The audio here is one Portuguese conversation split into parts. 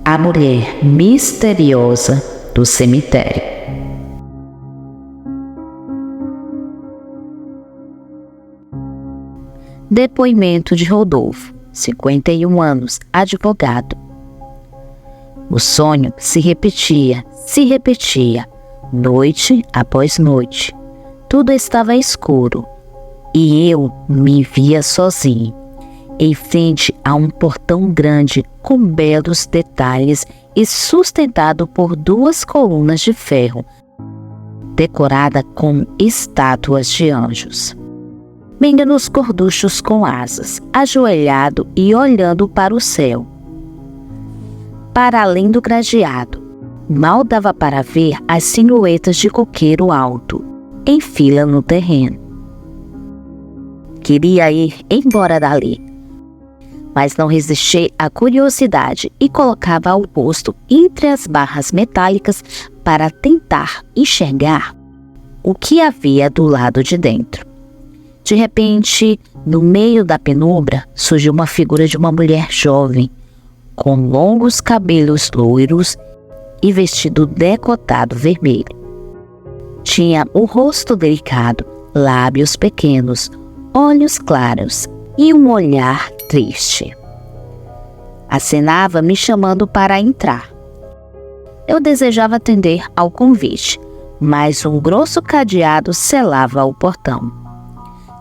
A mulher misteriosa do cemitério. Depoimento de Rodolfo, 51 anos, advogado. O sonho se repetia, noite após noite. Tudo estava escuro e eu me via sozinho, em frente a um portão grande com belos detalhes e sustentado por 2 colunas de ferro, decorada com estátuas de anjos. Meninos gorduchos com asas, ajoelhado e olhando para o céu. Para além do gradeado, mal dava para ver as silhuetas de coqueiro alto, em fila no terreno. Queria ir embora dali, mas não resisti à curiosidade e colocava o rosto entre as barras metálicas para tentar enxergar o que havia do lado de dentro. De repente, no meio da penumbra, surgiu uma figura de uma mulher jovem, com longos cabelos loiros e vestido decotado vermelho. Tinha o rosto delicado, lábios pequenos, olhos claros e um olhar triste. Acenava me chamando para entrar. Eu desejava atender ao convite, mas um grosso cadeado selava o portão.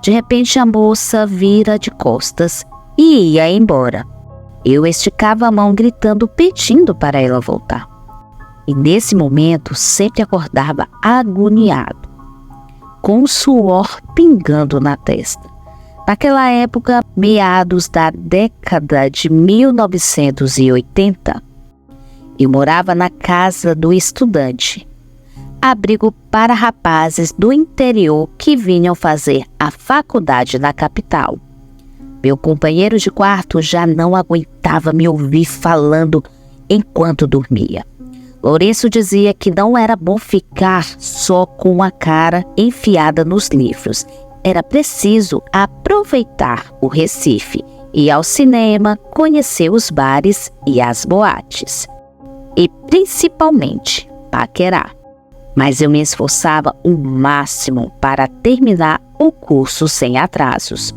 De repente a moça vira de costas e ia embora. Eu esticava a mão gritando, pedindo para ela voltar. E nesse momento sempre acordava agoniado, com o suor pingando na testa. Naquela época, meados da década de 1980, eu morava na Casa do Estudante, abrigo para rapazes do interior que vinham fazer a faculdade na capital. Meu companheiro de quarto já não aguentava me ouvir falando enquanto dormia. Lourenço dizia que não era bom ficar só com a cara enfiada nos livros. Era preciso aproveitar o Recife, ir ao cinema, conhecer os bares e as boates. E principalmente paquerar. Mas eu me esforçava o máximo para terminar o curso sem atrasos,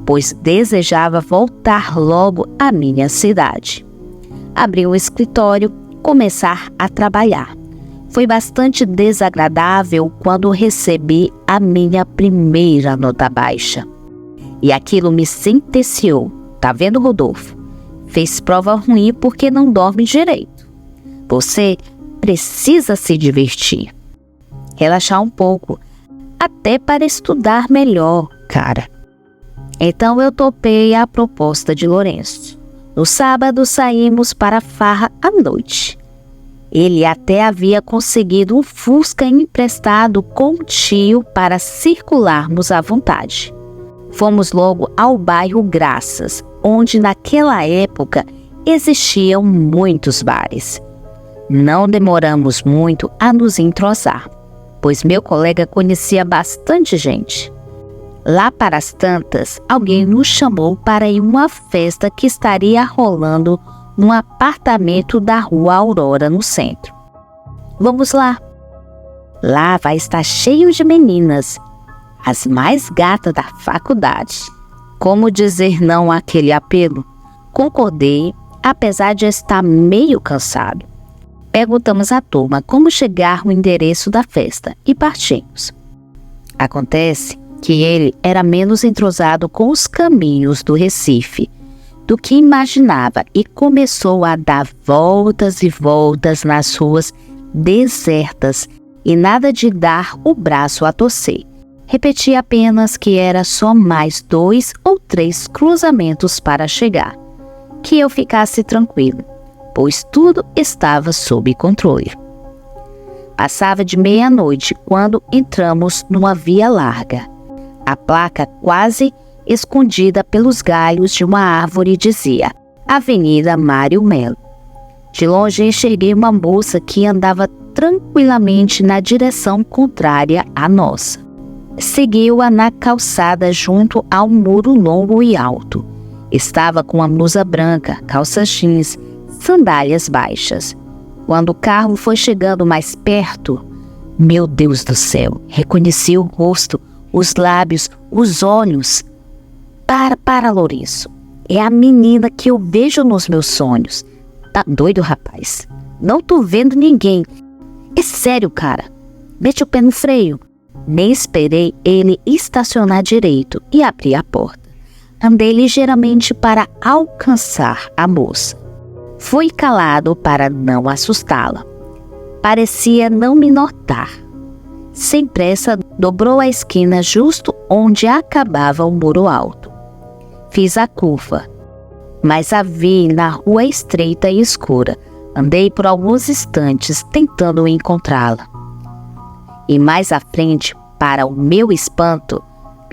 pois desejava voltar logo à minha cidade. Abri um escritório, começar a trabalhar. Foi bastante desagradável quando recebi a minha primeira nota baixa. E aquilo me sentenciou. Tá vendo, Rodolfo? Fez prova ruim porque não dorme direito. Você precisa se divertir. Relaxar um pouco, até para estudar melhor, cara. Então eu topei a proposta de Lourenço. No sábado saímos para a farra à noite. Ele até havia conseguido um Fusca emprestado com o tio para circularmos à vontade. Fomos logo ao bairro Graças, onde naquela época existiam muitos bares. Não demoramos muito a nos entrosar, pois meu colega conhecia bastante gente. Lá para as tantas, alguém nos chamou para ir a uma festa que estaria rolando num apartamento da Rua Aurora, no centro. Vamos lá. Lá vai estar cheio de meninas, as mais gatas da faculdade. Como dizer não àquele apelo? Concordei, apesar de estar meio cansado. Perguntamos à turma como chegar no endereço da festa e partimos. Acontece que ele era menos entrosado com os caminhos do Recife do que imaginava e começou a dar voltas e voltas nas ruas desertas e nada de dar o braço a torcer. Repetia apenas que era só mais 2 ou 3 cruzamentos para chegar. Que eu ficasse tranquilo, pois tudo estava sob controle. Passava de meia-noite quando entramos numa via larga. A placa, quase escondida pelos galhos de uma árvore, dizia Avenida Mário Melo. De longe enxerguei uma moça que andava tranquilamente na direção contrária à nossa. Seguiu-a na calçada junto ao muro longo e alto. Estava com uma blusa branca, calça jeans, sandálias baixas. Quando o carro foi chegando mais perto, meu Deus do céu, reconheci o rosto, os lábios, os olhos. Para, Lourenço. É a menina que eu vejo nos meus sonhos. Tá doido, rapaz? Não tô vendo ninguém. É sério, cara. Mete o pé no freio. Nem esperei ele estacionar direito e abrir a porta. Andei ligeiramente para alcançar a moça. Fui calado para não assustá-la. Parecia não me notar. Sem pressa, dobrou a esquina justo onde acabava o muro alto. Fiz a curva, mas a vi na rua estreita e escura. Andei por alguns instantes tentando encontrá-la. E mais à frente, para o meu espanto,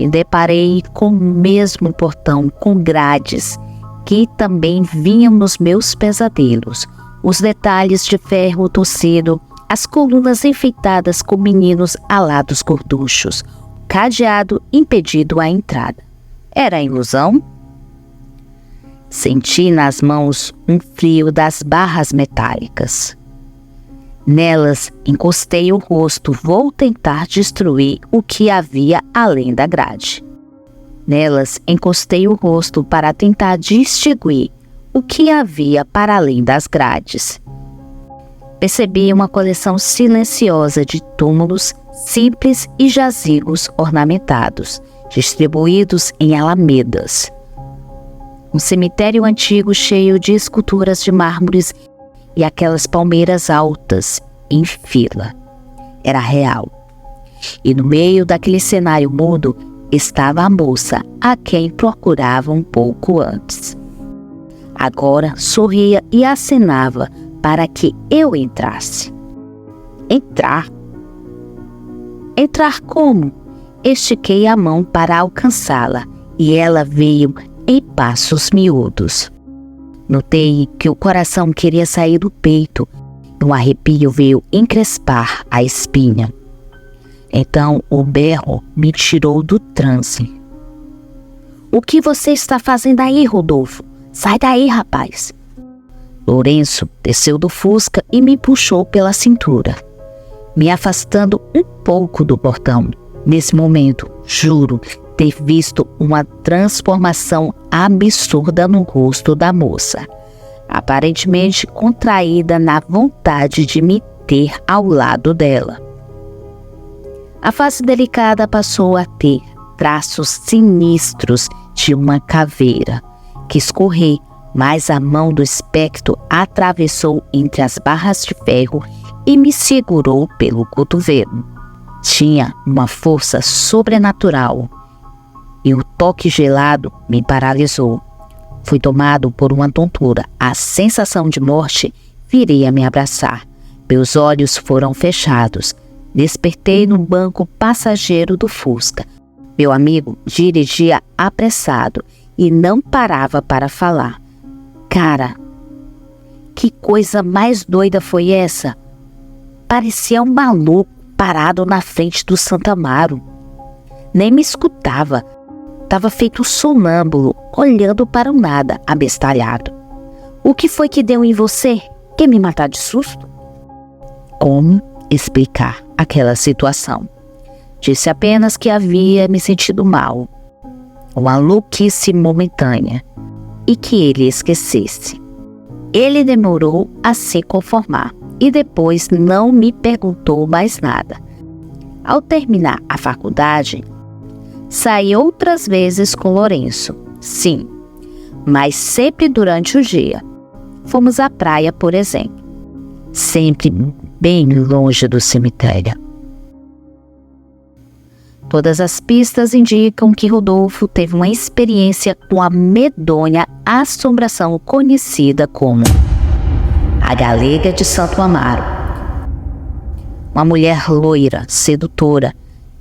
me deparei com o mesmo portão com grades que também vinham nos meus pesadelos. Os detalhes de ferro torcido, as colunas enfeitadas com meninos alados gorduchos, cadeado impedido a entrada. Era ilusão? Senti nas mãos um frio das barras metálicas. Nelas encostei o rosto, vou tentar destruir o que havia além da grade. Nelas encostei o rosto para tentar distinguir o que havia para além das grades. Percebi uma coleção silenciosa de túmulos simples e jazigos ornamentados, distribuídos em alamedas. Um cemitério antigo cheio de esculturas de mármores e aquelas palmeiras altas em fila. Era real. E no meio daquele cenário mudo estava a moça a quem procurava um pouco antes. Agora sorria e acenava para que eu entrasse. Entrar? Entrar como? Estiquei a mão para alcançá-la e ela veio em passos miúdos. Notei que o coração queria sair do peito e um arrepio veio encrespar a espinha. Então o berro me tirou do transe. O que você está fazendo aí, Rodolfo? Sai daí, rapaz! Lourenço desceu do Fusca e me puxou pela cintura, me afastando um pouco do portão. Nesse momento, juro ter visto uma transformação absurda no rosto da moça, aparentemente contraída na vontade de me ter ao lado dela. A face delicada passou a ter traços sinistros de uma caveira. Quis correr, mas a mão do espectro atravessou entre as barras de ferro e me segurou pelo cotovelo. Tinha uma força sobrenatural e o toque gelado me paralisou. Fui tomado por uma tontura. A sensação de morte viria a me abraçar. Meus olhos foram fechados. Despertei no banco passageiro do Fusca. Meu amigo dirigia apressado e não parava para falar. Cara, que coisa mais doida foi essa? Parecia um maluco parado na frente do Santa Amaro. Nem me escutava. Estava feito sonâmbulo, olhando para o nada, abestalhado. O que foi que deu em você? Quer me matar de susto? Como explicar aquela situação? Disse apenas que havia me sentido mal, uma louquice momentânea, e que ele esquecesse. Ele demorou a se conformar. e depois não me perguntou mais nada. Ao terminar a faculdade, saí outras vezes com Lourenço, sim, mas sempre durante o dia. Fomos à praia, por exemplo, sempre bem longe do cemitério. Todas as pistas indicam que Rodolfo teve uma experiência com a medonha assombração conhecida como a Galega de Santo Amaro. Uma mulher loira, sedutora,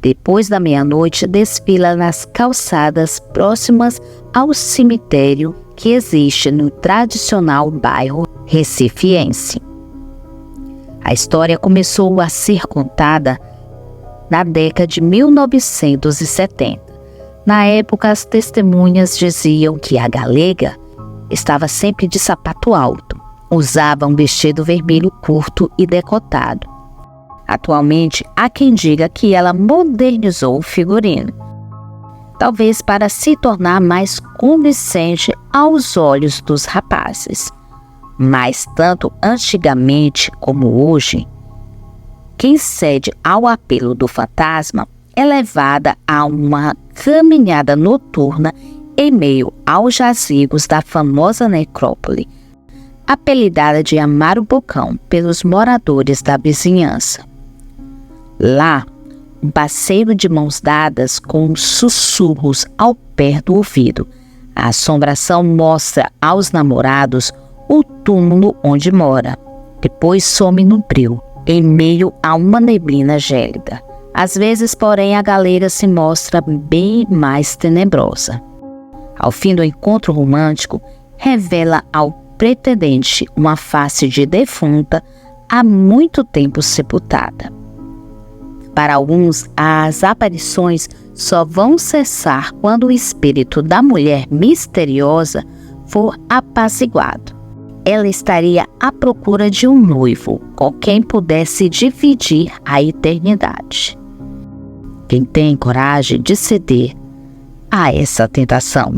depois da meia-noite desfila nas calçadas próximas ao cemitério que existe no tradicional bairro recifiense. A história começou a ser contada na década de 1970. Na época, as testemunhas diziam que a galega estava sempre de sapato alto, usava um vestido vermelho curto e decotado. Atualmente, há quem diga que ela modernizou o figurino, talvez para se tornar mais convincente aos olhos dos rapazes. Mas tanto antigamente como hoje, quem cede ao apelo do fantasma é levada a uma caminhada noturna em meio aos jazigos da famosa necrópole, apelidada de Amaro Bocão pelos moradores da vizinhança. Lá, um passeio de mãos dadas com sussurros ao pé do ouvido. A assombração mostra aos namorados o túmulo onde mora. Depois some no breu, em meio a uma neblina gélida. Às vezes, porém, a galega se mostra bem mais tenebrosa. Ao fim do encontro romântico, revela ao pretendente uma face de defunta há muito tempo sepultada. Para alguns, as aparições só vão cessar quando o espírito da mulher misteriosa for apaziguado. Ela estaria à procura de um noivo com quem pudesse dividir a eternidade. Quem tem coragem de ceder a essa tentação?